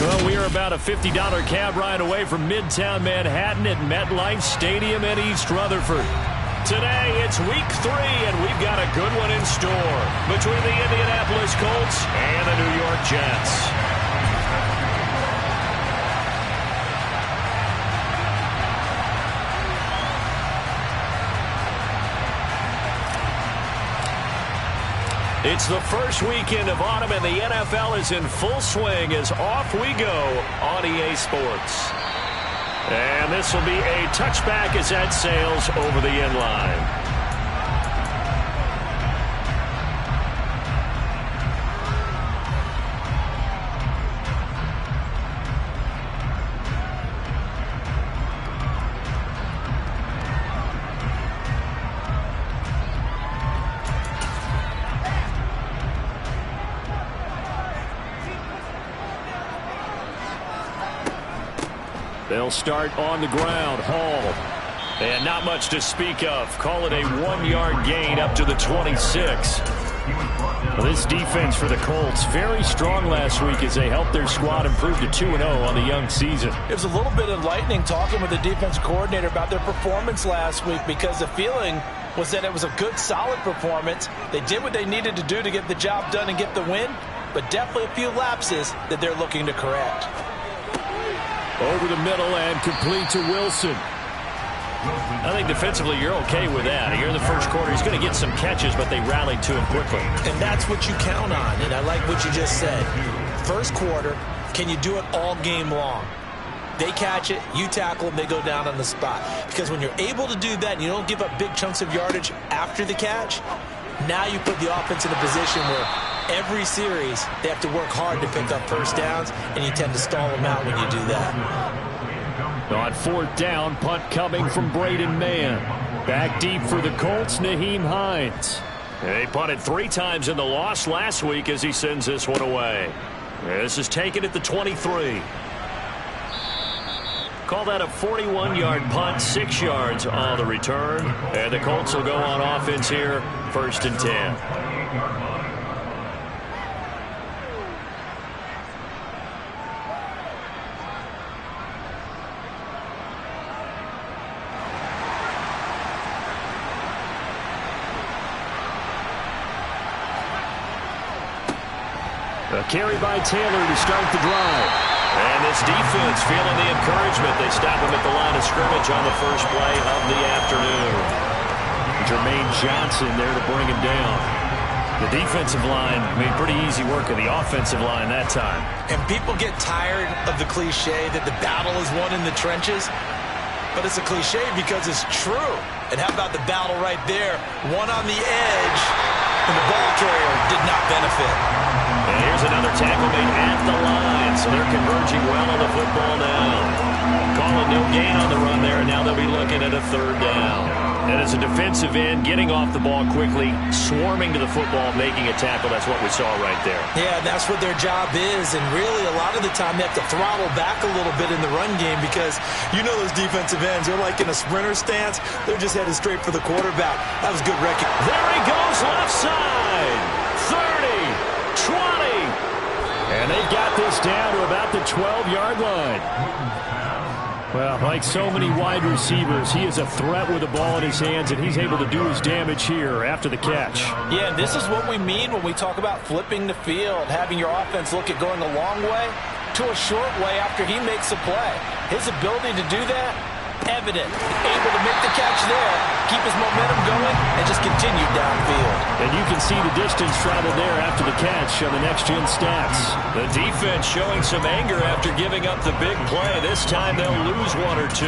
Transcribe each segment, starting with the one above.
Well, we are about a $50 cab ride away from Midtown Manhattan at MetLife Stadium in East Rutherford. Today, it's week 3, and we've got a good one in store between the Indianapolis Colts and the New York Jets. It's the first weekend of autumn, and the NFL is in full swing as off we go on EA Sports. And this will be a touchback as that sails over the end line. They'll start on the ground. Hall. And not much to speak of. Call it a 1-yard gain up to the 26. Well, this defense for the Colts, very strong last week as they helped their squad improve to 2-0 on the young season. It was a little bit enlightening talking with the defense coordinator about their performance last week, because the feeling was that it was a good, solid performance. They did what they needed to do to get the job done and get the win, but definitely a few lapses that they're looking to correct. Over the middle and complete to Wilson. I think defensively you're okay with that. Here in the first quarter, he's going to get some catches, but they rallied to him quickly. And that's what you count on, and I like what you just said. First quarter, can you do it all game long? They catch it, you tackle them, they go down on the spot. Because when you're able to do that and you don't give up big chunks of yardage after the catch, now you put the offense in a position where every series they have to work hard to pick up first downs, and you tend to stall them out when you do that. On fourth down, punt coming from Braden Mann. Back deep for the Colts, Nyheim Hines. They punted 3 times in the loss last week as he sends this one away. This is taken at the 23. Call that a 41-yard punt, 6 yards on the return. And the Colts will go on offense here, 1st and 10. A carry by Taylor to start the drive. And this defense feeling the encouragement. They stop him at the line of scrimmage on the first play of the afternoon. Jermaine Johnson there to bring him down. The defensive line made pretty easy work of the offensive line that time. And people get tired of the cliche that the battle is won in the trenches. But it's a cliche because it's true. And how about the battle right there? One on the edge, and the ball carrier did not benefit. And here's another tackle made at the line. So they're converging well on the football now. Calling no gain on the run there, and now they'll be looking at a 3rd down. And as a defensive end, getting off the ball quickly, swarming to the football, making a tackle, that's what we saw right there. Yeah, that's what their job is. And really, a lot of the time, they have to throttle back a little bit in the run game, because you know those defensive ends, they're like in a sprinter stance. They're just headed straight for the quarterback. That was good recognition. There he goes, left side. 30, 20. And they've got this down to about the 12-yard line. Well, like so many wide receivers, he is a threat with the ball in his hands, and he's able to do his damage here after the catch. Yeah, and this is what we mean when we talk about flipping the field, having your offense look at going a long way to a short way after he makes a play. His ability to do that, evident. Able to make the catch there, keep his momentum going, and just continue downfield. And you can see the distance traveled there after the catch on the next-gen stats. The defense showing some anger after giving up the big play. This time they'll lose 1 or 2.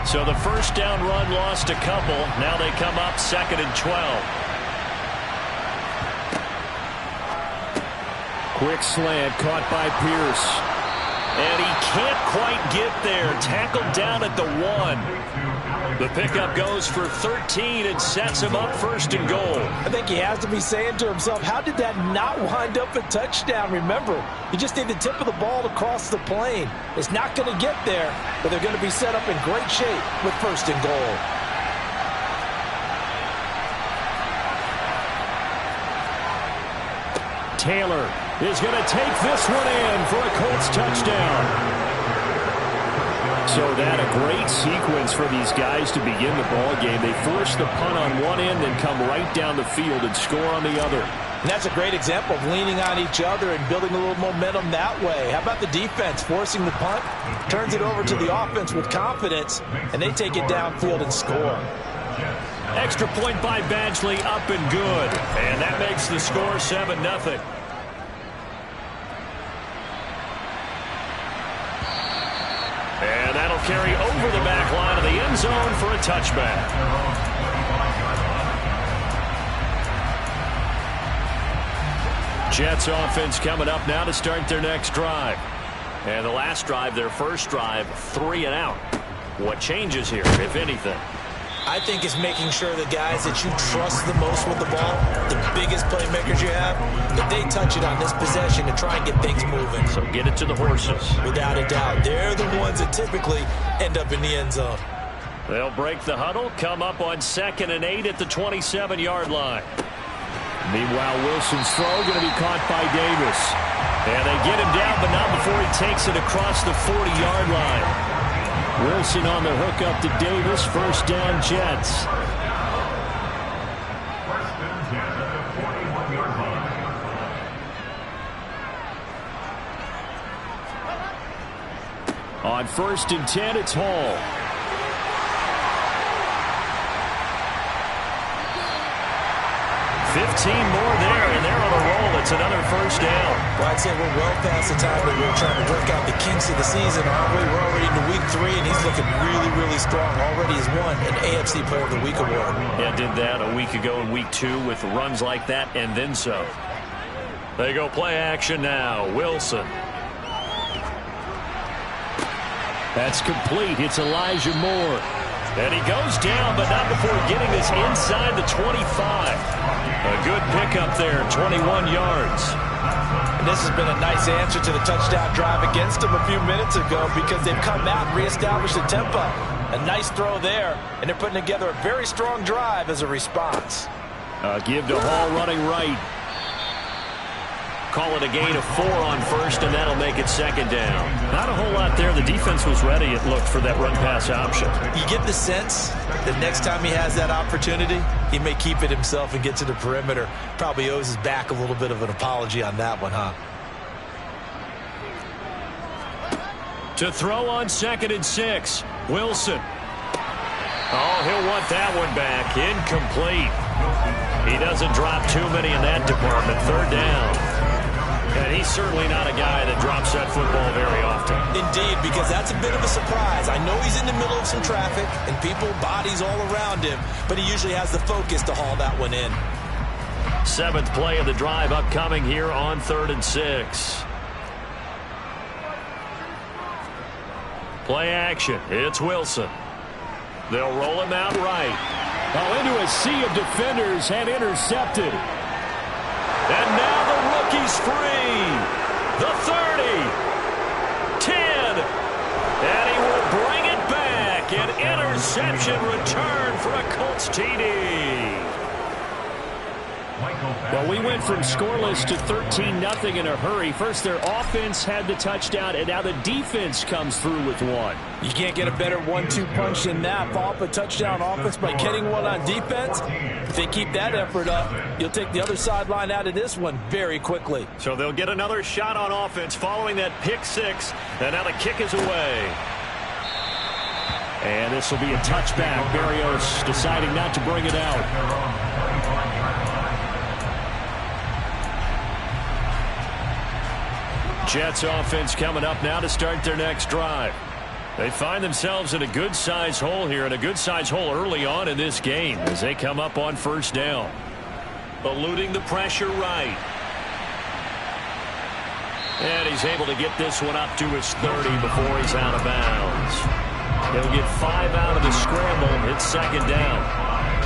So the first down run lost a couple. Now they come up 2nd and 12. Quick slant caught by Pierce. And he can't quite get there. Tackled down at the 1. The pickup goes for 13 and sets him up first and goal. I think he has to be saying to himself, how did that not wind up a touchdown? Remember, you just need the tip of the ball to cross the plane. It's not going to get there, but they're going to be set up in great shape with first and goal. Taylor is going to take this one in for a Colts touchdown. So that a great sequence for these guys to begin the ball game. They force the punt on one end and come right down the field and score on the other. And that's a great example of leaning on each other and building a little momentum that way. How about the defense forcing the punt? Turns it over to the offense with confidence, and they take it downfield and score. Extra point by Badgley, up and good. And that makes the score 7-0. And that'll carry over the back line of the end zone for a touchback. Jets offense coming up now to start their next drive. And the last drive, their first drive, 3 and out. What changes here, if anything? I think it's making sure the guys that you trust the most with the ball, the biggest playmakers you have, that they touch it on this possession to try and get things moving. So get it to the horses. Without a doubt. They're the ones that typically end up in the end zone. They'll break the huddle, come up on 2nd and 8 at the 27-yard line. Meanwhile, Wilson's throw going to be caught by Davis. And they get him down, but not before he takes it across the 40-yard line. Wilson on the hook up to Davis. First down, Jets. On 1st and 10, it's Hall. 15 more there, and they're on a roll. It's another first down. Well, I'd say we're well past the time that we're trying to work out the kinks of the season, aren't we? We're already into week 3, and he's looking really, really strong. Already has won an AFC Player of the Week award. Yeah, did that a week ago in week 2 with runs like that and then some. They go play action now. Wilson. That's complete. It's Elijah Moore. And he goes down, but not before getting this inside the 25. A good pickup there, 21 yards. And this has been a nice answer to the touchdown drive against them a few minutes ago because they've come out and reestablished the tempo. A nice throw there, and they're putting together a very strong drive as a response. Give to Hall running right. Call it a gain of 4 on first, and that'll make it 2nd down. Not a whole lot there. The defense was ready, it looked, for that run-pass option. You get the sense that next time he has that opportunity, he may keep it himself and get to the perimeter. Probably owes his back a little bit of an apology on that one, huh? To throw on 2nd and 6, Wilson. Oh, he'll want that one back. Incomplete. He doesn't drop too many in that department. 3rd down. And he's certainly not a guy that drops that football very often. Indeed, because that's a bit of a surprise. I know he's in the middle of some traffic and people, bodies all around him, but he usually has the focus to haul that one in. 7th play of the drive upcoming here on 3rd and 6. Play action. It's Wilson. They'll roll him out right. Into a sea of defenders and intercepted. And now the rookie's free. The 30. 10. And he will bring it back. An interception return for a Colts TD. Well, we went from scoreless to 13-0 in a hurry. First, their offense had the touchdown, and now the defense comes through with one. You can't get a better 1-2 punch than that. Follow up a touchdown offense by getting one on defense. If they keep that effort up, you'll take the other sideline out of this one very quickly. So they'll get another shot on offense following that pick 6, and now the kick is away. And this will be a touchback. Berrios deciding not to bring it out. Jets offense coming up now to start their next drive. They find themselves in a good-sized hole here, and a good-sized hole early on in this game as they come up on 1st down. Eluding the pressure right. And he's able to get this one up to his 30 before he's out of bounds. He'll get 5 out of the scramble. It's second down.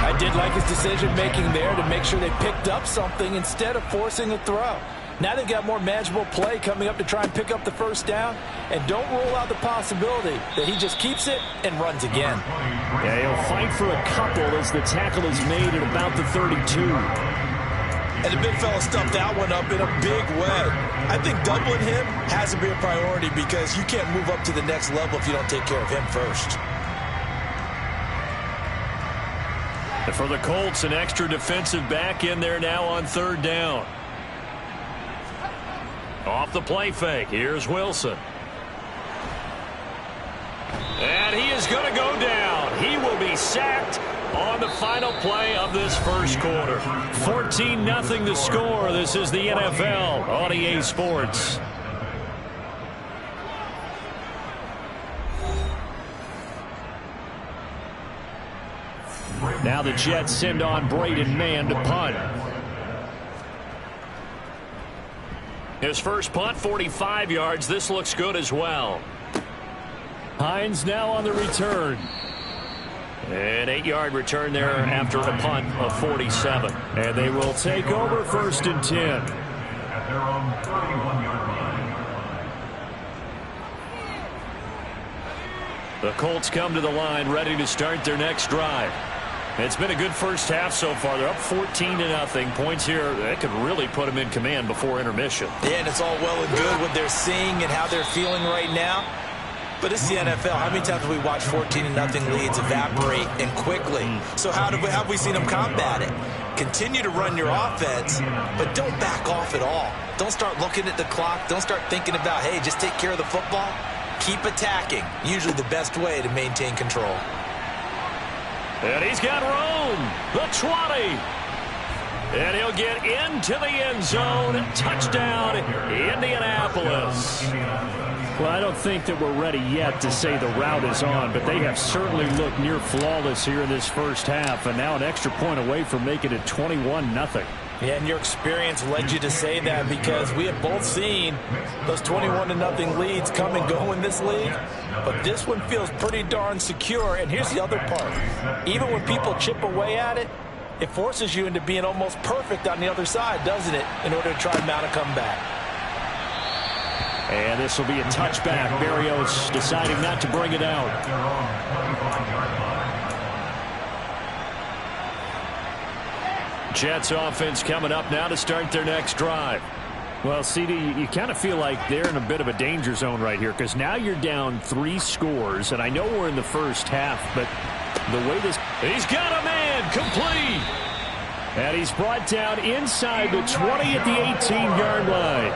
I did like his decision-making there to make sure they picked up something instead of forcing a throw. Now they've got more manageable play coming up to try and pick up the first down. And don't rule out the possibility that he just keeps it and runs again. Yeah, he'll fight for a couple as the tackle is made at about the 32. And the big fella stuffed that one up in a big way. I think doubling him has to be a priority because you can't move up to the next level if you don't take care of him first. And for the Colts, an extra defensive back in there now on third down. Off the play fake, here's Wilson. And he is going to go down. He will be sacked on the final play of this first quarter. 14-0 the score. This is the NFL on EA Sports. Now the Jets send on Braden Mann to punt. His first punt, 45 yards. This looks good as well. Hines now on the return. An 8-yard return there after a punt of 47. And they will take over first and 10. At their own 31-yard line. The Colts come to the line ready to start their next drive. It's been a good first half so far. They're up 14-0. Points here that could really put them in command before intermission. Yeah, and it's all well and good what they're seeing and how they're feeling right now. But it's the NFL. How many times have we watched 14-0 leads evaporate and quickly? So how have we seen them combat it? Continue to run your offense, but don't back off at all. Don't start looking at the clock. Don't start thinking about, hey, just take care of the football. Keep attacking. Usually the best way to maintain control. And he's got room. The 20. And he'll get into the end zone. Touchdown, Indianapolis. Well, I don't think that we're ready yet to say the route is on, but they have certainly looked near flawless here in this first half, and now an extra point away from making it 21-0. Yeah, and your experience led you to say that because we have both seen those 21-0 leads come and go in this league. But this one feels pretty darn secure. And here's the other part. Even when people chip away at it, it forces you into being almost perfect on the other side, doesn't it, in order to try and mount a comeback. And this will be a touchback. Berrios deciding not to bring it out. Jets offense coming up now to start their next drive. Well, CD, you kind of feel like they're in a bit of a danger zone right here because now you're down 3 scores, and I know we're in the first half, but the way this... He's got a man complete. And he's brought down inside the 20 at the 18-yard line.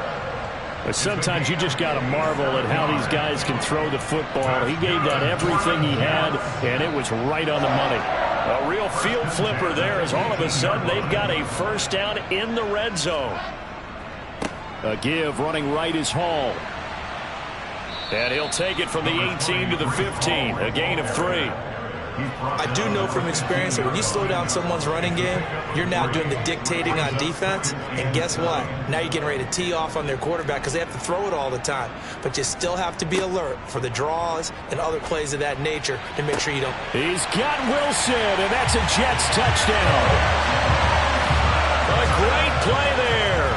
But sometimes you just got to marvel at how these guys can throw the football. He gave that everything he had, and it was right on the money. A real field flipper there as all of a sudden they've got a first down in the red zone. A give running right is Hall. And he'll take it from the 18 to the 15, a gain of 3. I do know from experience that when you slow down someone's running game, you're now doing the dictating on defense. And guess what? Now you're getting ready to tee off on their quarterback because they have to throw it all the time. But you still have to be alert for the draws and other plays of that nature to make sure you don't. He's got Wilson, and that's a Jets touchdown. A great play there.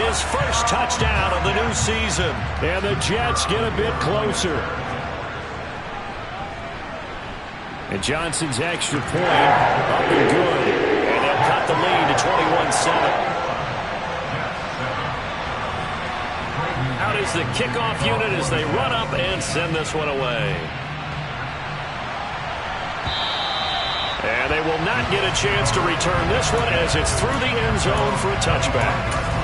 His first touchdown of the new season. And the Jets get a bit closer. And Johnson's extra point up and good. And they'll cut the lead to 21-7. Out is the kickoff unit as they run up and send this one away. And they will not get a chance to return this one as it's through the end zone for a touchback.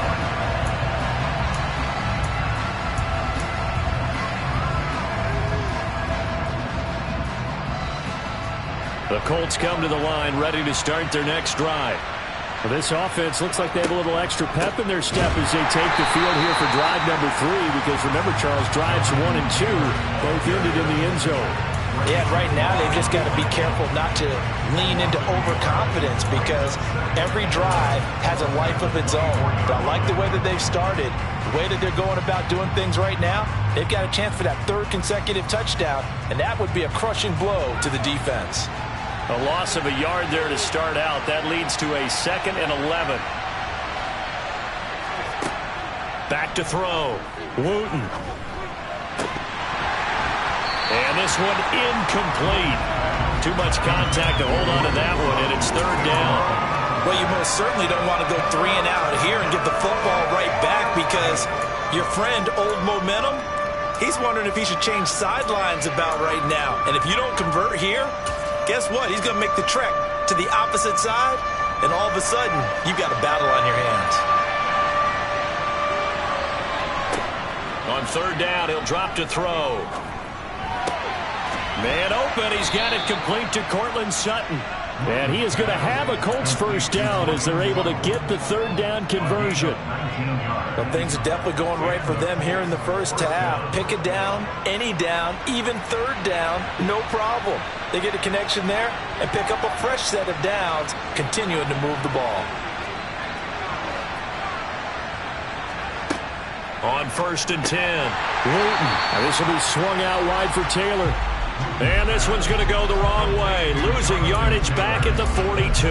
The Colts come to the line ready to start their next drive. Well, this offense looks like they have a little extra pep in their step as they take the field here for drive number 3 because remember, Charles, drives 1 and 2 both ended in the end zone. Yeah, right now they've just got to be careful not to lean into overconfidence because every drive has a life of its own. But I like the way that they've started, the way that they're going about doing things right now. They've got a chance for that third consecutive touchdown, and that would be a crushing blow to the defense. A loss of a yard there to start out. That leads to a 2nd and 11. Back to throw. Wooten. And this one incomplete. Too much contact to hold on to that one, and it's 3rd down. Well, you most certainly don't want to go 3 and out here and get the football right back because your friend, Old Momentum, he's wondering if he should change sidelines about right now. And if you don't convert here, guess what? He's going to make the trek to the opposite side, and all of a sudden, you've got a battle on your hands. On 3rd down, he'll drop to throw. Man open. He's got it complete to Cortland Sutton. And he is going to have a Colts 1st down as they're able to get the 3rd down conversion. Well, things are definitely going right for them here in the first half. Pick a down, any down, even 3rd down, no problem. They get a connection there and pick up a fresh set of downs, continuing to move the ball. On 1st and 10. Wooten. And this will be swung out wide for Taylor. And this one's going to go the wrong way. Losing yardage back at the 42.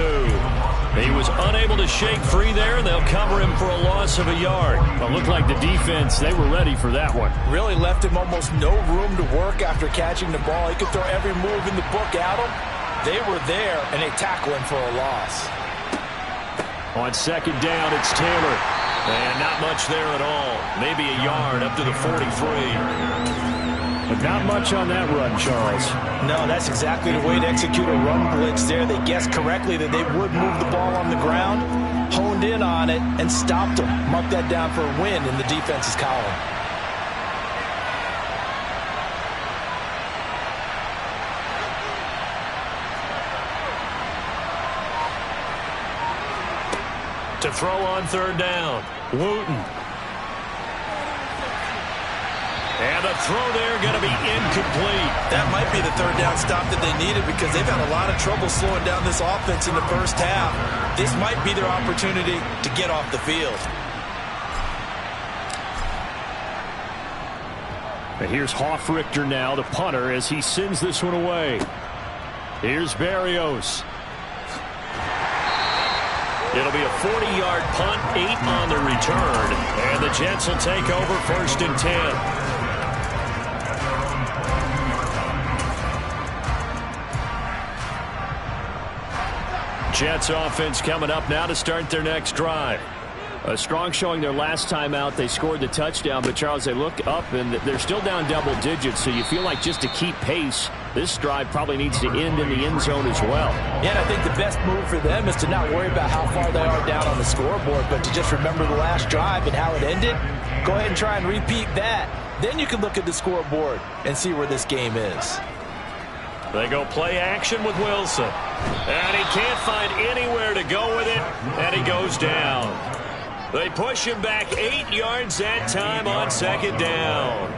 He was unable to shake free there, and they'll cover him for a loss of a yard. It looked like the defense, they were ready for that one. Really left him almost no room to work after catching the ball. He could throw every move in the book at him. They were there, and they tackle him for a loss. On 2nd down, it's Taylor. And not much there at all. Maybe a yard up to the 43. But not much on that run, Charles. No, that's exactly the way to execute a run blitz there. They guessed correctly that they would move the ball on the ground, honed in on it, and stopped them. Mark that down for a win in the defense's column. To throw on 3rd down. Wooten. And the throw there going to be incomplete. That might be the 3rd down stop that they needed because they've had a lot of trouble slowing down this offense in the first half. This might be their opportunity to get off the field. And here's Hoffrichter now, the punter, as he sends this one away. Here's Berrios. It'll be a 40-yard punt, 8 on the return. And the Jets will take over 1st and 10. Jets offense coming up now to start their next drive. A strong showing their last time out. They scored the touchdown, but Charles, they look up and they're still down double digits, so you feel like just to keep pace, this drive probably needs to end in the end zone as well. Yeah, and I think the best move for them is to not worry about how far they are down on the scoreboard, but to just remember the last drive and how it ended. Go ahead and try and repeat that. Then you can look at the scoreboard and see where this game is. They go play action with Wilson. And he can't find anywhere to go with it, and he goes down. They push him back 8 yards that time on 2nd down.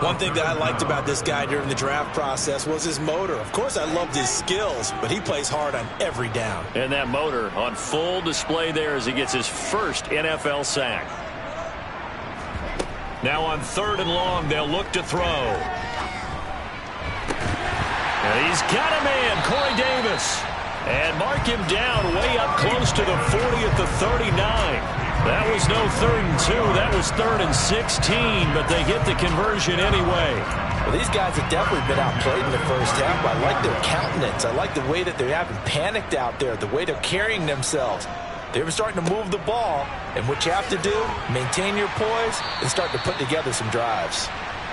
One thing that I liked about this guy during the draft process was his motor. Of course, I loved his skills, but he plays hard on every down. And that motor on full display there as he gets his first NFL sack. Now on 3rd and long, they'll look to throw. And he's got a man, Corey Davis. And mark him down way up close to the 40 at the 39. That was no 3rd and 2. That was 3rd and 16, but they get the conversion anyway. Well, these guys have definitely been outplayed in the first half, but I like their countenance. I like the way that they haven't panicked out there, the way they're carrying themselves. They were starting to move the ball, and what you have to do, maintain your poise and start to put together some drives.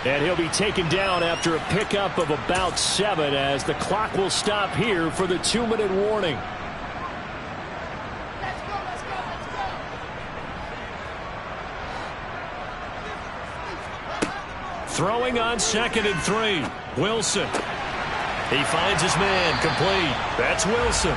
And he'll be taken down after a pickup of about 7 as the clock will stop here for the 2-minute warning. Throwing on 2nd and 3. Wilson. He finds his man complete. That's Wilson.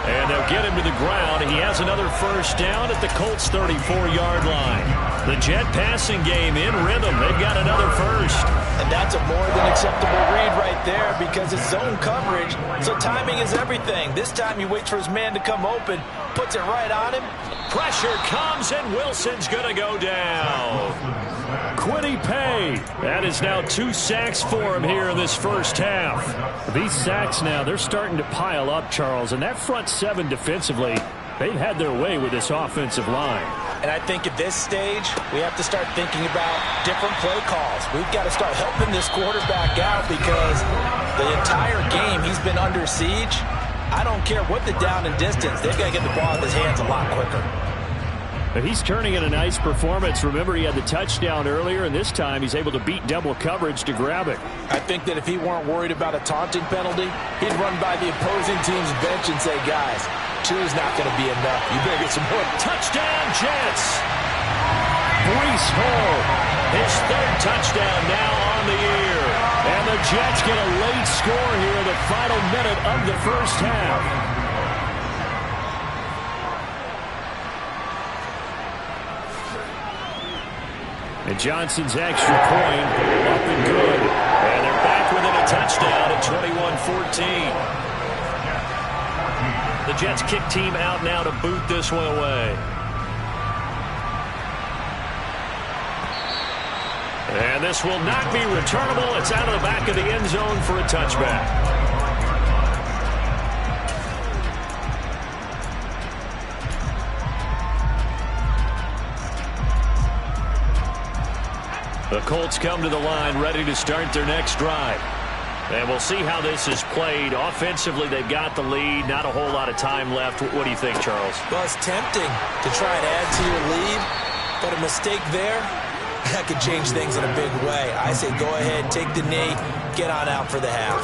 And they'll get him to the ground. He has another first down at the Colts 34-yard line. The Jet passing game in rhythm. They've got another first. And that's a more than acceptable read right there because it's zone coverage, so timing is everything. This time he waits for his man to come open, puts it right on him. Pressure comes, and Wilson's going to go down. Quiddy Pay. That is now 2 sacks for him here in this first half. These sacks now, they're starting to pile up, Charles, and that front seven defensively, they've had their way with this offensive line. And I think at this stage, we have to start thinking about different play calls. We've got to start helping this quarterback out because the entire game he's been under siege. I don't care what the down and distance. They've got to get the ball in his hands a lot quicker. But he's turning in a nice performance. Remember, he had the touchdown earlier, and this time he's able to beat double coverage to grab it. I think that if he weren't worried about a taunting penalty, he'd run by the opposing team's bench and say, guys, 2 is not going to be enough. You better get some more. Touchdown, Jets. Breece Hall, his 3rd touchdown now on the year. And the Jets get a late score here in the final minute of the first half. And Johnson's extra point up and good. And they're back within a touchdown at 21-14. The Jets kick team out now to boot this one away. And this will not be returnable. It's out of the back of the end zone for a touchback. The Colts come to the line ready to start their next drive. And we'll see how this is played. Offensively, they've got the lead. Not a whole lot of time left. What do you think, Charles? Well, it's tempting to try and add to your lead, but a mistake there, that could change things in a big way. I say go ahead, take the knee, get on out for the half.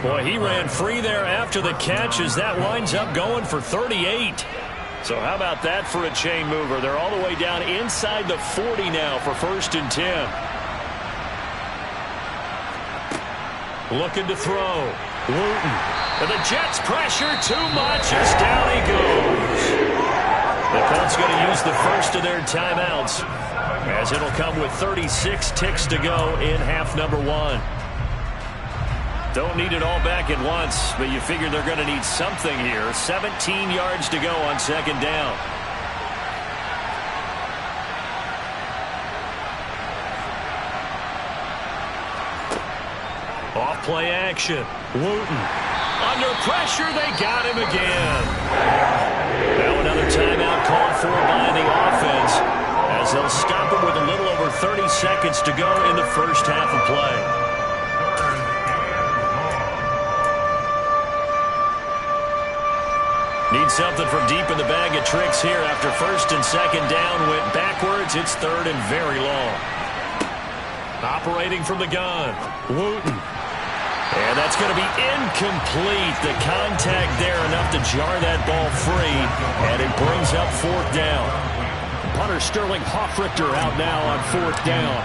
Boy, he ran free there after the catch as that winds up going for 38. So how about that for a chain mover? They're all the way down inside the 40 now for 1st and 10. Looking to throw. Wooten. And the Jets pressure too much as down he goes. The Colts going to use the first of their timeouts as it'll come with 36 ticks to go in half number 1. Don't need it all back at once, but you figure they're going to need something here. 17 yards to go on 2nd down. Off play action. Wooten. Under pressure, they got him again. Now another timeout called for by the offense as they'll stop him with a little over 30 seconds to go in the first half of play. Need something from deep in the bag of tricks here after 1st and 2nd down. Went backwards. It's 3rd and very long. Operating from the gun. Wooten. And that's going to be incomplete. The contact there enough to jar that ball free. And it brings up 4th down. Punter Sterling Hoffrichter out now on 4th down.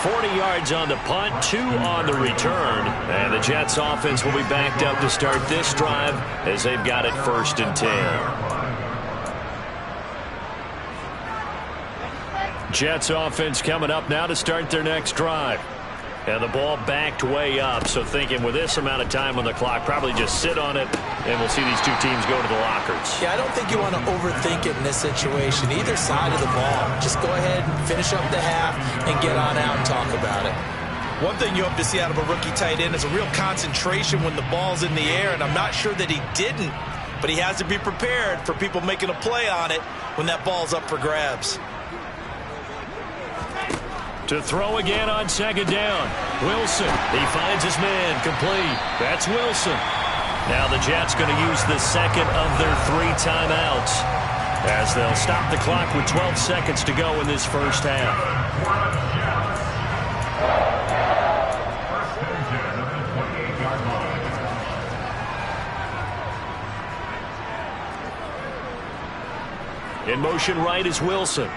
40 yards on the punt, 2 on the return. And the Jets offense will be backed up to start this drive as they've got it 1st and 10. Jets offense coming up now to start their next drive. And the ball backed way up, so thinking with this amount of time on the clock, probably just sit on it, and we'll see these 2 teams go to the lockers. Yeah, I don't think you want to overthink it in this situation, either side of the ball. Just go ahead and finish up the half and get on out and talk about it. One thing you hope to see out of a rookie tight end is a real concentration when the ball's in the air, and I'm not sure that he didn't, but he has to be prepared for people making a play on it when that ball's up for grabs. To throw again on 2nd down. Wilson, he finds his man, complete. That's Wilson. Now the Jets going to use the 2nd of their 3 timeouts as they'll stop the clock with 12 seconds to go in this first half. In motion right is Wilson.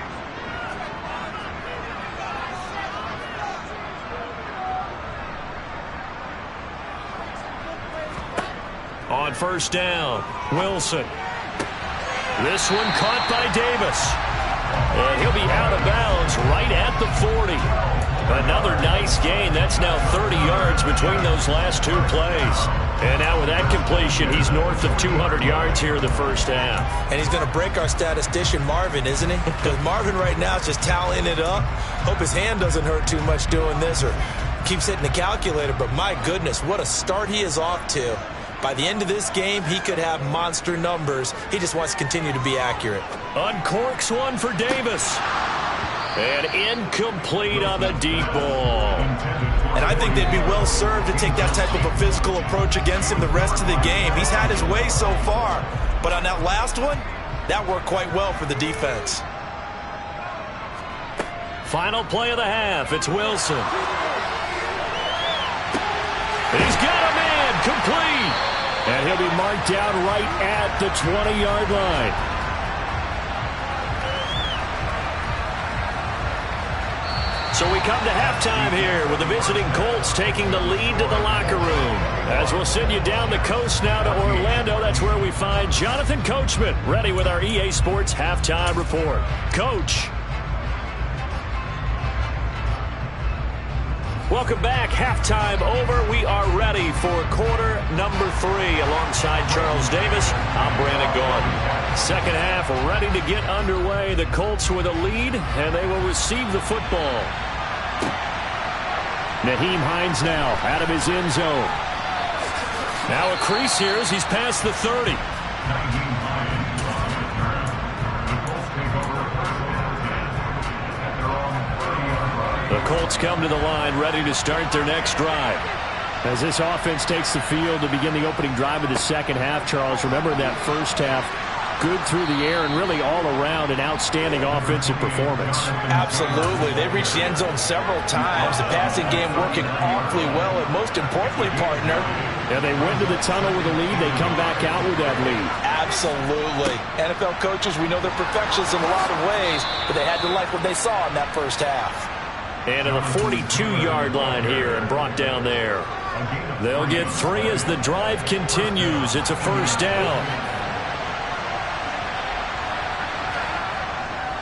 On first down, Wilson. This one caught by Davis. And he'll be out of bounds right at the 40. Another nice gain. That's now 30 yards between those last two plays. And now with that completion, he's north of 200 yards here in the first half. And he's going to break our statistician, Marvin, isn't he? Because Marvin right now is just tallying it up. Hope his hand doesn't hurt too much doing this or keeps hitting the calculator. But my goodness, what a start he is off to. By the end of this game, he could have monster numbers. He just wants to continue to be accurate. Uncorks one for Davis. And incomplete on the deep ball. And I think they'd be well served to take that type of a physical approach against him the rest of the game. He's had his way so far. But on that last one, that worked quite well for the defense. Final play of the half. It's Wilson. He's got a man. Complete. And he'll be marked down right at the 20-yard line. So we come to halftime here with the visiting Colts taking the lead to the locker room. As we'll send you down the coast now to Orlando, that's where we find Jonathan Coachman ready with our EA Sports halftime report. Coach. Welcome back. Halftime over. We are ready for quarter number 3. Alongside Charles Davis, I'm Brandon Gordon. Second half ready to get underway. The Colts with a lead, and they will receive the football. Nyheim Hines now out of his end zone. Now a crease here as he's past the 30. The Colts come to the line ready to start their next drive. As this offense takes the field to begin the opening drive of the second half, Charles, remember that first half, good through the air and really all around an outstanding offensive performance. Absolutely. They reached the end zone several times. The passing game working awfully well, and most importantly, partner. Yeah, they went to the tunnel with a lead. They come back out with that lead. Absolutely. NFL coaches, we know they're perfectionists in a lot of ways, but they had to like what they saw in that first half. And to the 42-yard line here and brought down there. They'll get 3 as the drive continues. It's a first down.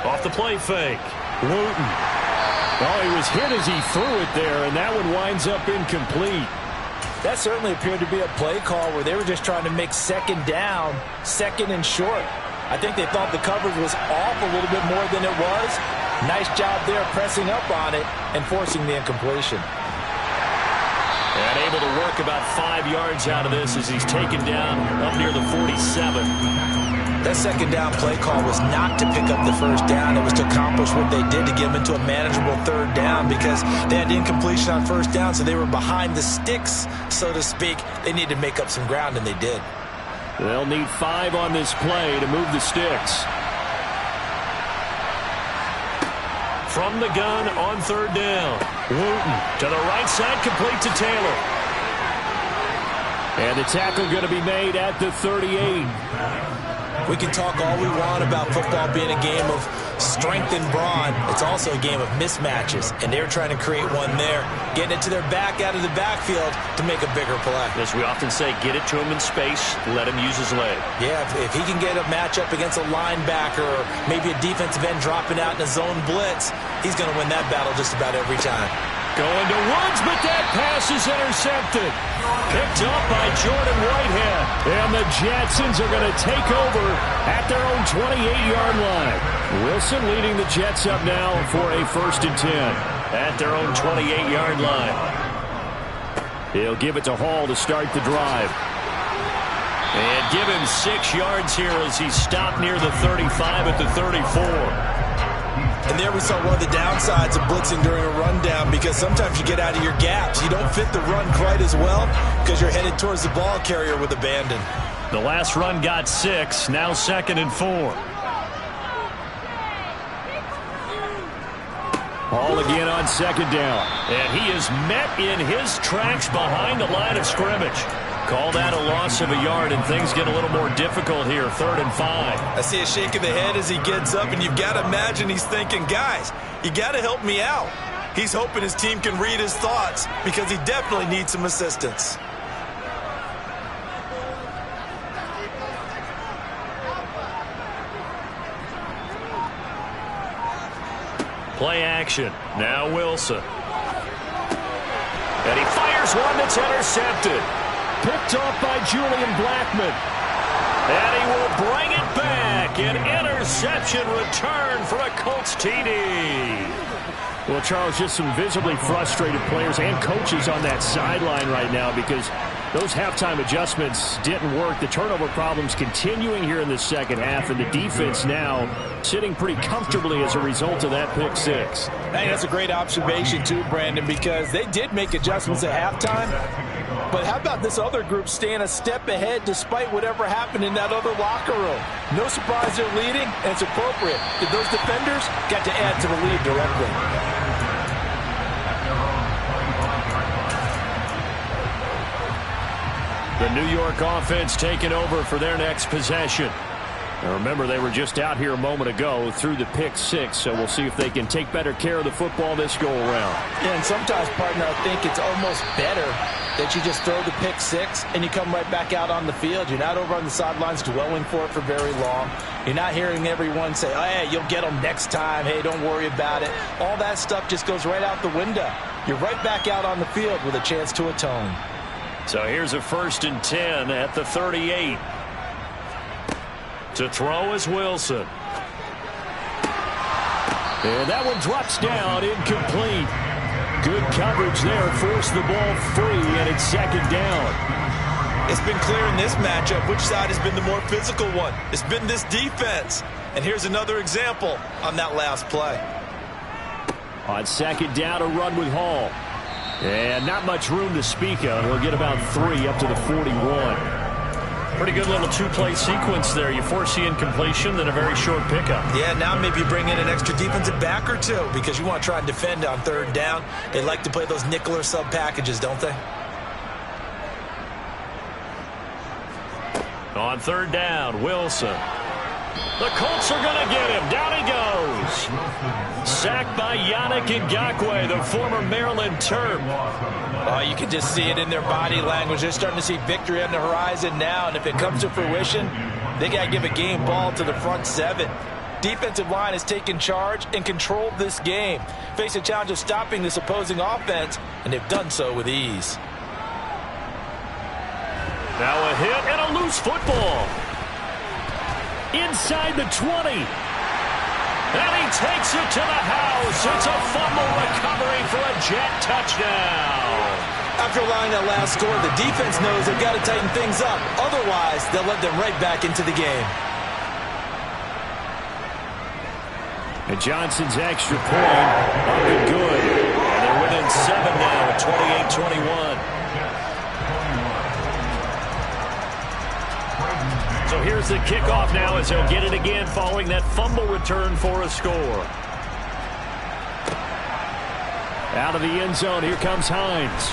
Off the play fake. Wooten. Oh, he was hit as he threw it there, and that one winds up incomplete. That certainly appeared to be a play call where they were just trying to make second down, second and short. I think they thought the coverage was off a little bit more than it was. Nice job there pressing up on it and forcing the incompletion. And able to work about 5 yards out of this as he's taken down up near the 47. That second down play call was not to pick up the first down. It was to accomplish what they did to get them into a manageable third down because they had incompletion on first down, so they were behind the sticks, so to speak. They needed to make up some ground, and they did. They'll need 5 on this play to move the sticks. From the gun on third down. Wooten to the right side, complete to Taylor. And the tackle going to be made at the 38. We can talk all we want about football being a game of strength and brawn. It's also a game of mismatches, and they're trying to create one there, getting it to their back out of the backfield to make a bigger play. As we often say, get it to him in space, let him use his leg. Yeah, if he can get a matchup against a linebacker or maybe a defensive end dropping out in a zone blitz, he's going to win that battle just about every time. Going to Woods, but that pass is intercepted. Picked up by Jordan Whitehead. And the Jetsons are going to take over at their own 28-yard line. Wilson leading the Jets up now for a 1st and 10. At their own 28-yard line. He'll give it to Hall to start the drive. And give him 6 yards here as he stopped near the 35 at the 34. And there we saw one of the downsides of blitzing during a rundown because sometimes you get out of your gaps. You don't fit the run quite as well because you're headed towards the ball carrier with abandon. The last run got 6, now 2nd and 4. Hall again on 2nd down. And he is met in his tracks behind the line of scrimmage. Call that a loss of a yard, and things get a little more difficult here, 3rd and 5. I see a shake of the head as he gets up, and you've got to imagine he's thinking, guys, you got to help me out. He's hoping his team can read his thoughts because he definitely needs some assistance. Play action. Now Wilson. And he fires one that's intercepted. Picked off by Julian Blackmon. And he will bring it back. An interception return for a Colts TD. Well, Charles, just some visibly frustrated players and coaches on that sideline right now because those halftime adjustments didn't work. The turnover problems continuing here in the second half, and the defense now sitting pretty comfortably as a result of that pick six. Hey, that's a great observation too, Brandon, because they did make adjustments at halftime. But how about this other group staying a step ahead despite whatever happened in that other locker room? No surprise they're leading, and it's appropriate. Those defenders got to add to the lead directly. The New York offense taking over for their next possession. Now remember, they were just out here a moment ago through the pick six, so we'll see if they can take better care of the football this go-around. Yeah, and sometimes, partner, I think it's almost better that you just throw the pick six and you come right back out on the field. You're not over on the sidelines dwelling for it for very long. You're not hearing everyone say, oh, hey, you'll get them next time. Hey, don't worry about it. All that stuff just goes right out the window. You're right back out on the field with a chance to atone. So here's a 1st and 10 at the 38. To throw is Wilson. And that one drops down, incomplete. Good coverage there, forced the ball free, and it's second down. It's been clear in this matchup which side has been the more physical one. It's been this defense. And here's another example on that last play. On second down, a run with Hall. And not much room to speak of. He'll get about 3 up to the 41. Pretty good little two-play sequence there. You force the incompletion, then a very short pickup. Yeah, now maybe bring in an extra defensive back or two because you want to try and defend on 3rd down. They like to play those nickel or sub packages, don't they? On 3rd down, Wilson. The Colts are going to get him. Down he goes. Sacked by Yannick Ngakoue, the former Maryland Terp. Oh, you can just see it in their body language. They're starting to see victory on the horizon now, and if it comes to fruition, they got to give a game ball to the front 7. Defensive line has taken charge and controlled this game. Face a challenge of stopping this opposing offense, and they've done so with ease. Now a hit and a loose football. Inside the 20. And he takes it to the house. It's a fumble recovery for a Jet touchdown. After allowing that last score, the defense knows they've got to tighten things up. Otherwise, they'll let them right back into the game. And Johnson's extra point up and good. And they're within 7 now at 28-21. So here's the kickoff now as he'll get it again following that fumble return for a score. Out of the end zone, here comes Hines.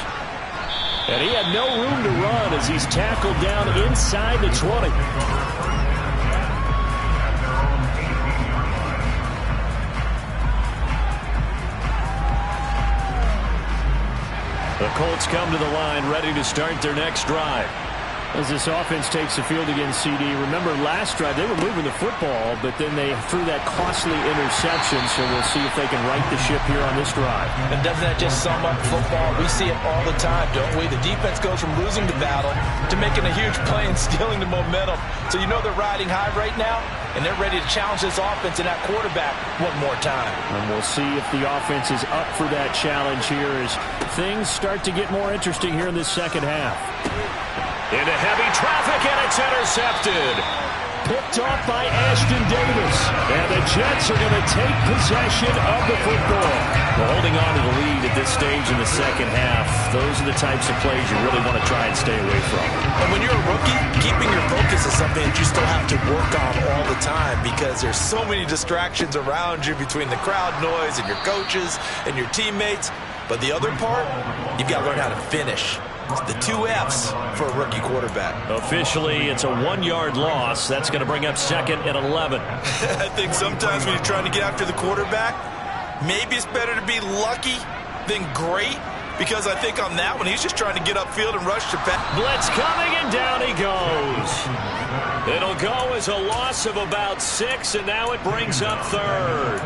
And he had no room to run as he's tackled down inside the 20. The Colts come to the line ready to start their next drive. As this offense takes the field against CD, remember last drive they were moving the football, but then they threw that costly interception, so we'll see if they can right the ship here on this drive. And doesn't that just sum up football? We see it all the time, don't we? The defense goes from losing the battle to making a huge play and stealing the momentum. So you know they're riding high right now, and they're ready to challenge this offense and that quarterback one more time. And we'll see if the offense is up for that challenge here as things start to get more interesting here in this second half. Into heavy traffic, and it's intercepted. Picked off by Ashton Davis. And the Jets are going to take possession of the football. Well, holding on to the lead at this stage in the second half, those are the types of plays you really want to try and stay away from. And when you're a rookie, keeping your focus is something that you still have to work on all the time because there's so many distractions around you between the crowd noise and your coaches and your teammates. But the other part, you've got to learn how to finish. The 2 F's for a rookie quarterback. Officially, it's a 1-yard loss. That's going to bring up 2nd and 11. I think sometimes when you're trying to get after the quarterback, maybe it's better to be lucky than great, because I think on that one, he's just trying to get upfield and rush the pass. Blitz coming, and down he goes. It'll go as a loss of about 6, and now it brings up 3rd.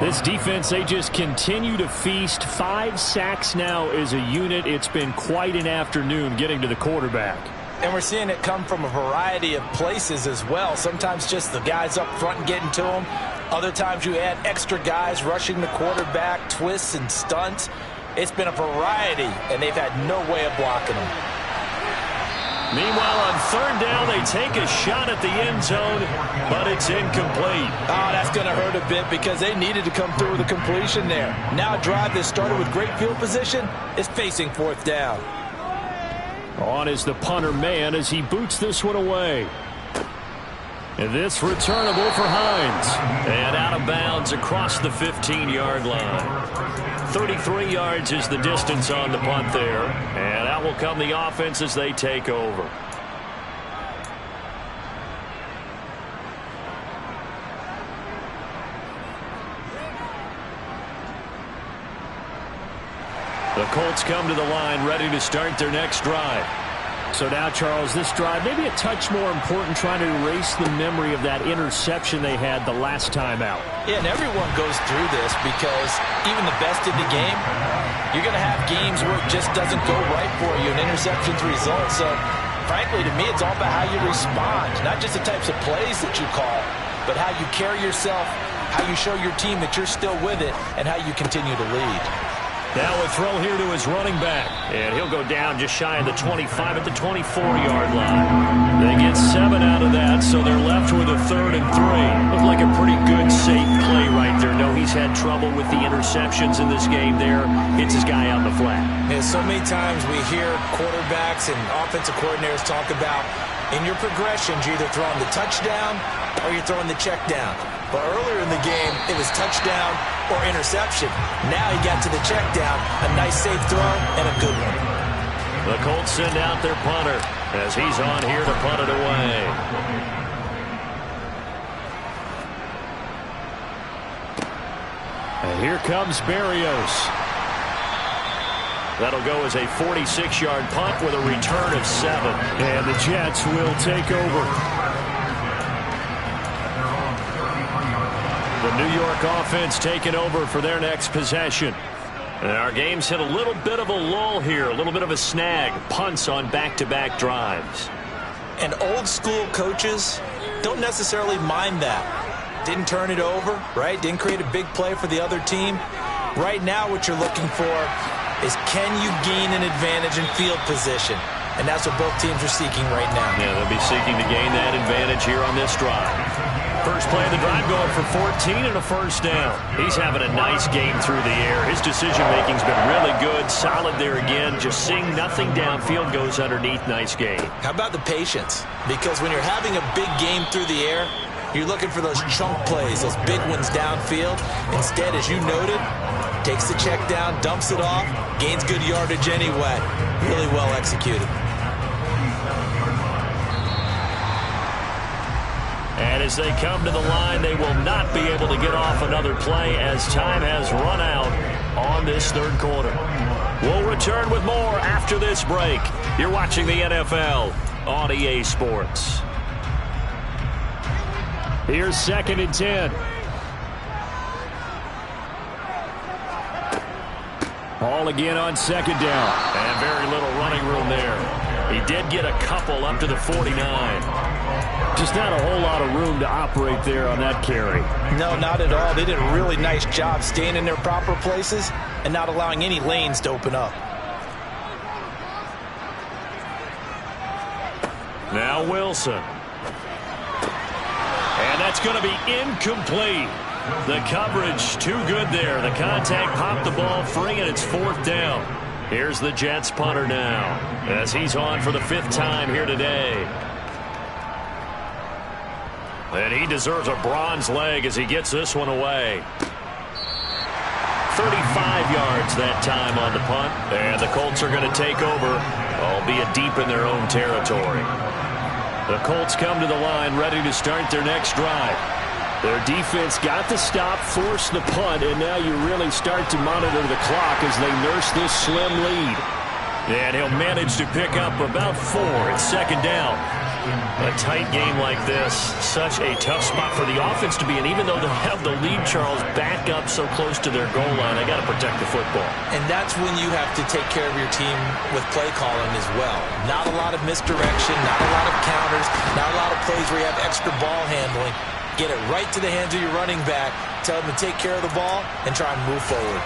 This defense, they just continue to feast. 5 sacks now as a unit. It's been quite an afternoon getting to the quarterback. And we're seeing it come from a variety of places as well. Sometimes just the guys up front and getting to them. Other times you add extra guys rushing the quarterback, twists and stunts. It's been a variety, and they've had no way of blocking them. Meanwhile, on 3rd down, they take a shot at the end zone, but it's incomplete. Oh, that's going to hurt a bit because they needed to come through with a completion there. Now a drive that started with great field position is facing 4th down. On is the punter man as he boots this one away. And this returnable for Hines. And out of bounds across the 15-yard line. 33 yards is the distance on the punt there. And out will come the offense as they take over. The Colts come to the line ready to start their next drive. So now, Charles, this drive maybe a touch more important, trying to erase the memory of that interception they had the last time out. Yeah, and everyone goes through this because even the best in the game, you're going to have games where it just doesn't go right for you, and interceptions result. So, frankly, to me, it's all about how you respond, not just the types of plays that you call, but how you carry yourself, how you show your team that you're still with it, and how you continue to lead. Now a throw here to his running back. And he'll go down just shy of the 25 at the 24-yard line. They get 7 out of that, so they're left with a 3rd and 3. Looked like a pretty good, safe play right there. No, he's had trouble with the interceptions in this game there. Hits his guy out in the flat. Yeah, so many times we hear quarterbacks and offensive coordinators talk about in your progressions, you're either throwing the touchdown or you're throwing the check down. But earlier in the game, it was touchdown or interception. Now he got to the check down, a nice safe throw, and a good one. The Colts send out their punter as he's on here to punt it away. And here comes Berrios. That'll go as a 46-yard punt with a return of 7. And the Jets will take over. The New York offense taking over for their next possession. And our game's hit a little bit of a lull here, a little bit of a snag. Punts on back-to-back drives. And old school coaches don't necessarily mind that. Didn't turn it over, right? Didn't create a big play for the other team. Right now what you're looking for is can you gain an advantage in field position? And that's what both teams are seeking right now. Yeah, they'll be seeking to gain that advantage here on this drive. First play of the drive going for 14 and a 1st down. He's having a nice game through the air. His decision-making's been really good. Solid there again. Just seeing nothing downfield, goes underneath. Nice game. How about the patience? Because when you're having a big game through the air, you're looking for those chunk plays, those big ones downfield. Instead, as you noted, takes the check down, dumps it off, gains good yardage anyway. Really well executed. And as they come to the line, they will not be able to get off another play as time has run out on this 3rd quarter. We'll return with more after this break. You're watching the NFL on EA Sports. Here's 2nd and 10. Ball again on 2nd down. And very little running room there. He did get a couple up to the 49. Just not a whole lot of room to operate there on that carry. No, not at all. They did a really nice job staying in their proper places and not allowing any lanes to open up. Now Wilson. And that's going to be incomplete. The coverage too good there. The contact popped the ball free, and it's 4th down. Here's the Jets punter now as he's on for the 5th time here today. And he deserves a bronze leg as he gets this one away. 35 yards that time on the punt. And the Colts are going to take over, albeit deep in their own territory. The Colts come to the line ready to start their next drive. Their defense got the stop, forced the punt, and now you really start to monitor the clock as they nurse this slim lead. And he'll manage to pick up about 4 at 2nd down. A tight game like this, such a tough spot for the offense to be in. Even though they have the lead, Charles, back up so close to their goal line, they got to protect the football. And that's when you have to take care of your team with play calling as well. Not a lot of misdirection, not a lot of counters, not a lot of plays where you have extra ball handling. Get it right to the hands of your running back, tell them to take care of the ball, and try and move forward.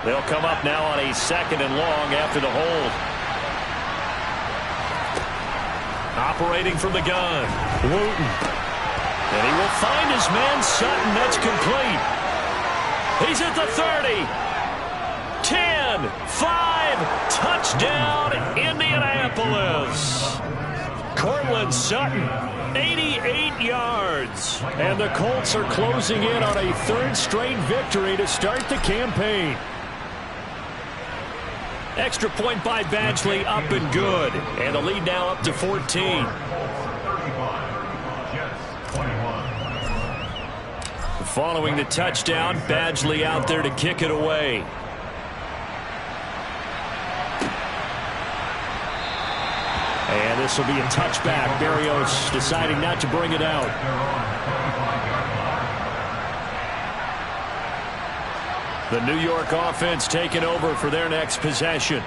They'll come up now on a 2nd and long after the hold. Operating from the gun, Wooten. And he will find his man, Sutton. That's complete. He's at the 30. 10, 5, touchdown, Indianapolis. Cortland Sutton, 88 yards. And the Colts are closing in on a 3rd straight victory to start the campaign. Extra point by Badgley, up and good. And the lead now up to 14. Following the touchdown, Badgley out there to kick it away. And this will be a touchback. Berrios deciding not to bring it out. The New York offense taking over for their next possession.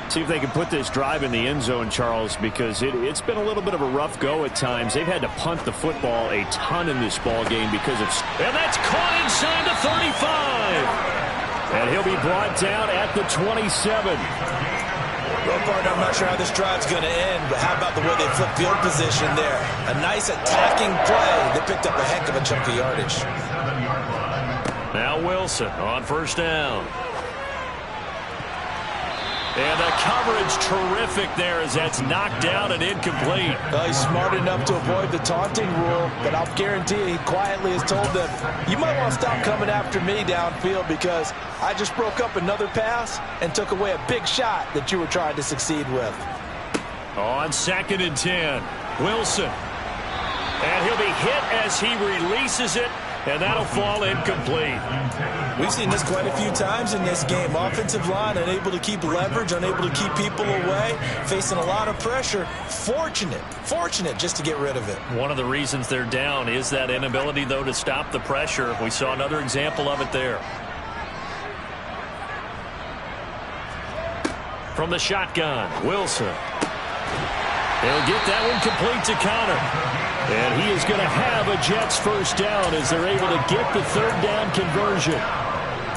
See if they can put this drive in the end zone, Charles, because it's been a little bit of a rough go at times. They've had to punt the football a ton in this ball game because of... And that's caught inside the 35. And he'll be brought down at the 27. Well, partner, I'm not sure how this drive's going to end, but how about the way they flip field position there? A nice attacking play. They picked up a heck of a chunk of yardage. Now Wilson on 1st down. And the coverage terrific there as that's knocked down and incomplete. Well, he's smart enough to avoid the taunting rule, but I'll guarantee he quietly has told them, you might want to stop coming after me downfield because I just broke up another pass and took away a big shot that you were trying to succeed with. On 2nd and 10, Wilson. And he'll be hit as he releases it, and that'll fall incomplete. We've seen this quite a few times in this game. Offensive line unable to keep leverage, unable to keep people away, facing a lot of pressure. Fortunate just to get rid of it. One of the reasons they're down is that inability, though, to stop the pressure. We saw another example of it there. From the shotgun, Wilson. He'll get that one complete to Connor. And he is going to have a Jets 1st down as they're able to get the 3rd down conversion.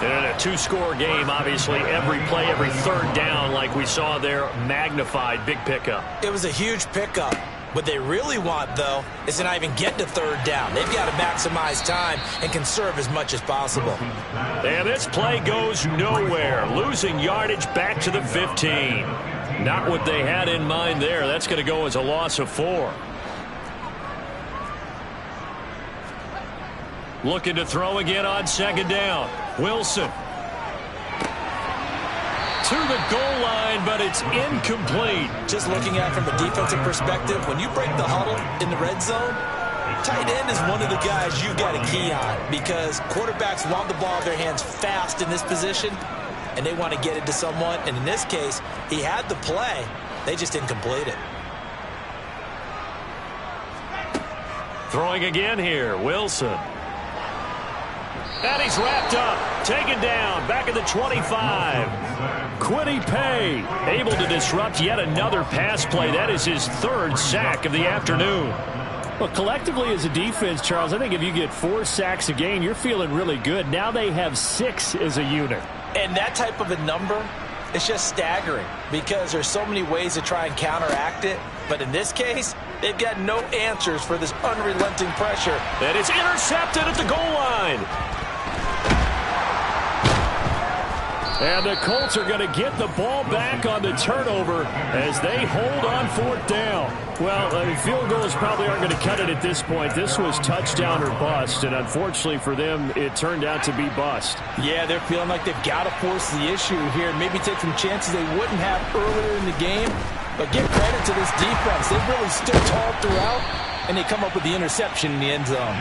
And in a 2-score game, obviously, every play, every 3rd down, like we saw there, magnified, big pickup. It was a huge pickup. What they really want, though, is to not even get to 3rd down. They've got to maximize time and conserve as much as possible. And this play goes nowhere. Losing yardage back to the 15. Not what they had in mind there. That's going to go as a loss of 4. Looking to throw again on 2nd down. Wilson. To the goal line, but it's incomplete. Just looking at it from a defensive perspective, when you break the huddle in the red zone, tight end is one of the guys you got to key on because quarterbacks want the ball in their hands fast in this position, and they want to get it to someone. And in this case, he had the play. They just didn't complete it. Throwing again here, Wilson. And he's wrapped up, taken down, back at the 25. Quiddy Pay able to disrupt yet another pass play. That is his 3rd sack of the afternoon. Well, collectively as a defense, Charles, I think if you get 4 sacks a game, you're feeling really good. Now they have 6 as a unit. And that type of a number, it's just staggering because there's so many ways to try and counteract it. But in this case, they've got no answers for this unrelenting pressure. And it's intercepted at the goal line. And the Colts are going to get the ball back on the turnover as they hold on 4th down. Well, field goals probably aren't going to cut it at this point. This was touchdown or bust, and unfortunately for them, it turned out to be bust. Yeah, they're feeling like they've got to force the issue here and maybe take some chances they wouldn't have earlier in the game. But give credit to this defense. They've really stood tall throughout, and they come up with the interception in the end zone.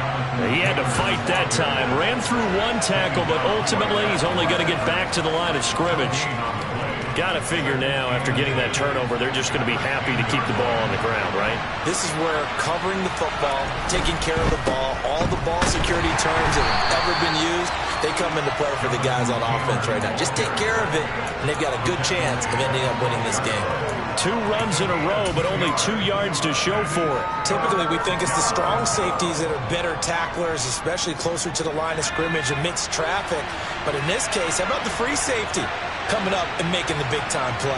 He had to fight that time. Ran through one tackle, but ultimately he's only going to get back to the line of scrimmage. Got to figure now, after getting that turnover, they're just going to be happy to keep the ball on the ground, right? This is where covering the football, taking care of the ball, all the ball security terms that have ever been used, they come into play for the guys on offense right now. Just take care of it, and they've got a good chance of ending up winning this game. 2 runs in a row, but only 2 yards to show for it. Typically, we think it's the strong safeties that are better tacklers, especially closer to the line of scrimmage amidst traffic. But in this case, how about the free safety coming up and making the big-time play?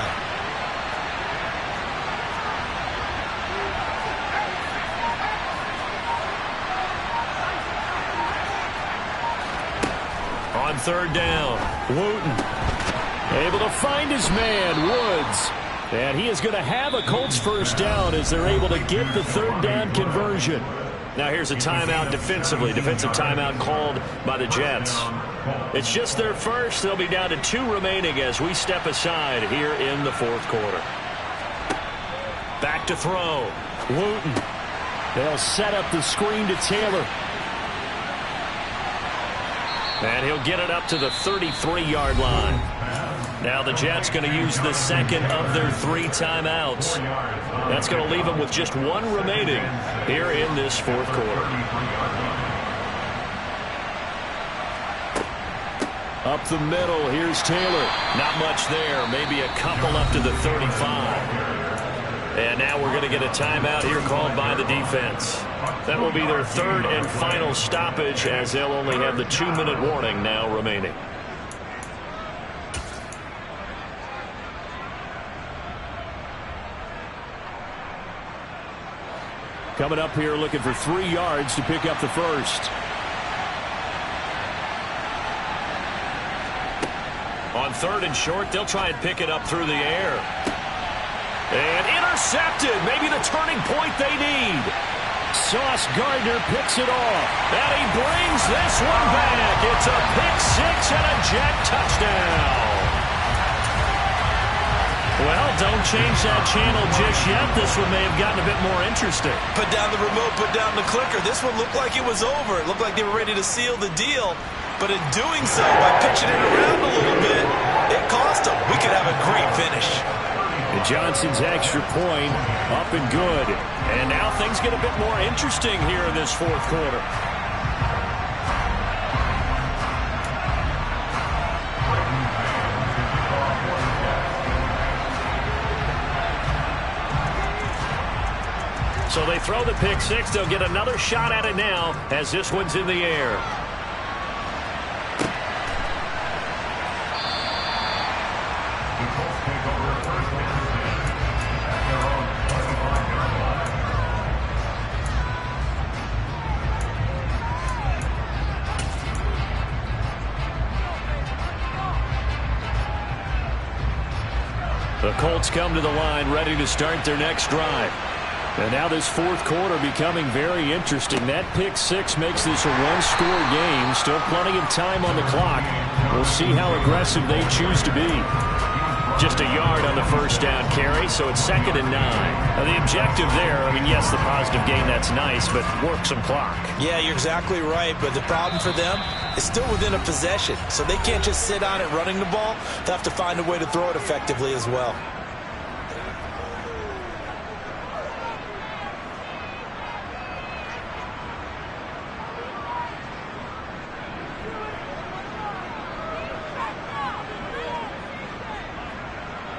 On 3rd down, Wooten able to find his man, Woods. And he is going to have a Colts first down as they're able to get the 3rd down conversion. Now here's a timeout defensively. Defensive timeout called by the Jets. It's just their first. They'll be down to 2 remaining as we step aside here in the 4th quarter. Back to throw. Wooten. They'll set up the screen to Taylor. And he'll get it up to the 33-yard line. Now the Jets going to use the second of their 3 timeouts. That's going to leave them with just 1 remaining here in this 4th quarter. Up the middle, here's Taylor. Not much there, maybe a couple up to the 35. And now we're going to get a timeout here called by the defense. That will be their 3rd and final stoppage as they'll only have the 2-minute warning now remaining. Coming up here looking for 3 yards to pick up the first. On 3rd and short, they'll try and pick it up through the air. And intercepted. Maybe the turning point they need. Sauce Gardner picks it off. And he brings this one back. It's a pick 6 and a Jet touchdown. Well, don't change that channel just yet. This one may have gotten a bit more interesting. Put down the remote, put down the clicker. This one looked like it was over. It looked like they were ready to seal the deal. But in doing so, by pitching it around a little bit, it cost them. We could have a great finish. And Johnson's extra point up and good. And now things get a bit more interesting here in this 4th quarter. So they throw the pick 6. They'll get another shot at it now as this one's in the air. The Colts come to the line ready to start their next drive. And now this 4th quarter becoming very interesting. That pick 6 makes this a 1-score game. Still plenty of time on the clock. We'll see how aggressive they choose to be. Just a yard on the first down carry, so it's 2nd and 9. Now the objective there, I mean, yes, the positive gain, that's nice, but work some clock. Yeah, you're exactly right, but the problem for them is still within a possession. So they can't just sit on it running the ball. They'll have to find a way to throw it effectively as well.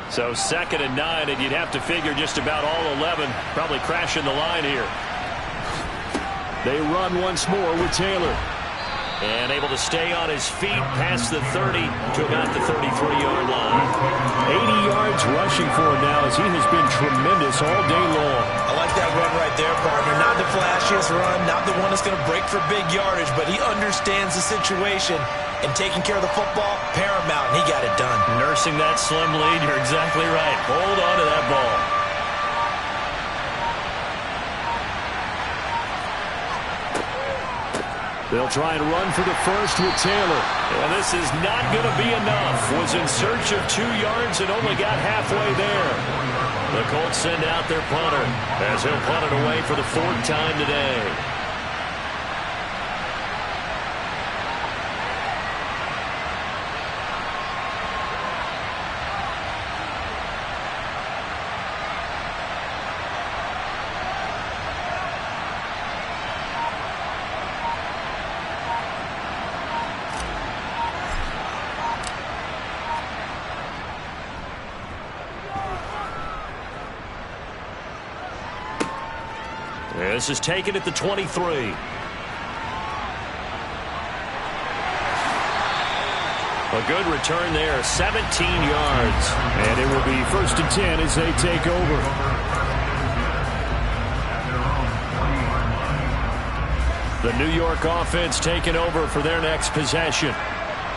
So 2nd and 9, and you'd have to figure just about all 11 probably crashing the line here. They run once more with Taylor. And able to stay on his feet past the 30 to about the 33-yard line. 80 yards rushing for him now as he has been tremendous all day long. I like that run right there, partner. Not the flashiest run, not the one that's going to break for big yardage, but he understands the situation. And taking care of the football, paramount, and he got it done. Nursing that slim lead, you're exactly right. Hold on to that ball. They'll try and run for the first with Taylor. And this is not going to be enough. Was in search of 2 yards and only got halfway there. The Colts send out their punter as he'll punt it away for the 4th time today. This is taken at the 23. A good return there, 17 yards. And it will be 1st and 10 as they take over. The New York offense taking over for their next possession.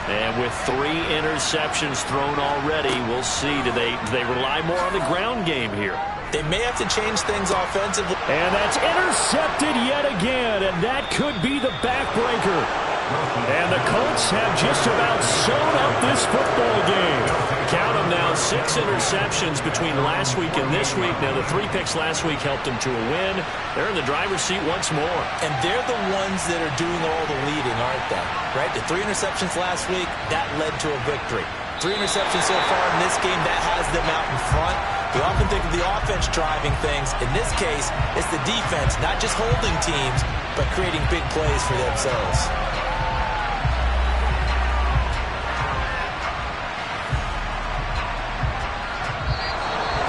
And with 3 interceptions thrown already, we'll see. Do they rely more on the ground game here? They may have to change things offensively. And that's intercepted yet again, and that could be the backbreaker. And the Colts have just about sewn up this football game. Count them now, 6 interceptions between last week and this week. Now, the 3 picks last week helped them to a win. They're in the driver's seat once more. And they're the ones that are doing all the leading, aren't they? Right? The 3 interceptions last week, that led to a victory. 3 interceptions so far in this game, that has them out in front. We often think of the offense driving things. In this case, it's the defense, not just holding teams, but creating big plays for themselves.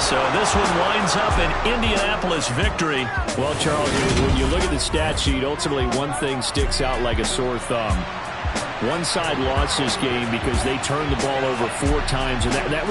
So this one winds up an Indianapolis victory. Well, Charles, when you look at the stat sheet, ultimately one thing sticks out like a sore thumb. One side lost this game because they turned the ball over 4 times, and that